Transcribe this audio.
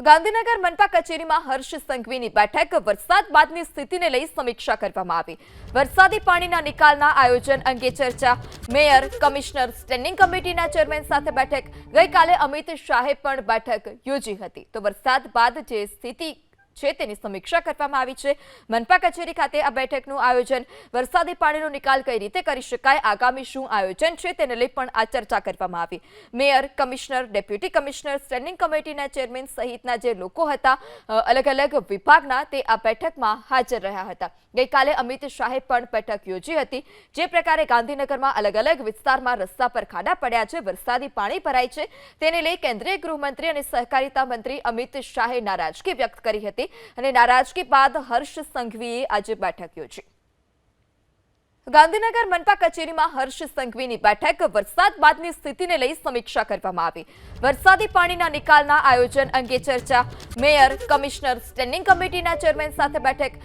ગાંધીનગર મનપા કચેરીમાં હર્ષ સંઘવીની બેઠક વરસાદ બાદની સ્થિતિને લઈ સમીક્ષા કરવામાં આવી। વરસાદી પાણીના નિકાલના આયોજન અંગે ચર્ચા। મેયર, કમિશનર, સ્ટેન્ડિંગ કમિટીના ચેરમેન સાથે બેઠક। ગઈકાલે અમિત શાહે પણ બેઠક યોજી હતી। તો વરસાદ બાદ જે સ્થિતિ છે તેની સમીક્ષા કરવામાં આવી છે। મનપા કચેરી ખાતે આ બેઠકનું આયોજન, વરસાદી પાણીનો નિકાલ કઈ રીતે કરી શકાય, આગામી શું આયોજન છે તેને લઈ પણ આ ચર્ચા કરવામાં આવી। Mayor, commissioner, deputy commissioner, standing કમિટીના ચેરમેન સહિતના જે લોકો હતા અલગ અલગ વિભાગના તે આ બેઠકમાં હાજર રહ્યા હતા। ગઈકાલે અમિત શાહે પણ બેઠક યોજી હતી। જે પ્રકારે ગાંધીનગરમાં અલગ અલગ વિસ્તારમાં રસ્તા પર ખાડા પડ્યા છે, વરસાદી પાણી ભરાય છે, તેને લઈ કેન્દ્રીય ગૃહમંત્રી અને સહકારિતા મંત્રી અમિત શાહે નારાજગી વ્યક્ત કરી હતી અને નારાજગી બાદ હર્ષ સંઘવીએ આજે બેઠક યોજી। ગાંધીનગર મનપા કચેરીમાં હર્ષ સંઘવીની બેઠક વરસાદ બાદની સ્થિતિને લઈ સમીક્ષા કરવામાં આવી। વરસાદી પાણીના નિકાલના આયોજન અંગે ચર્ચા। મેયર, કમિશનર, સ્ટેન્ડિંગ કમિટીના ચેરમેન સાથે બેઠક।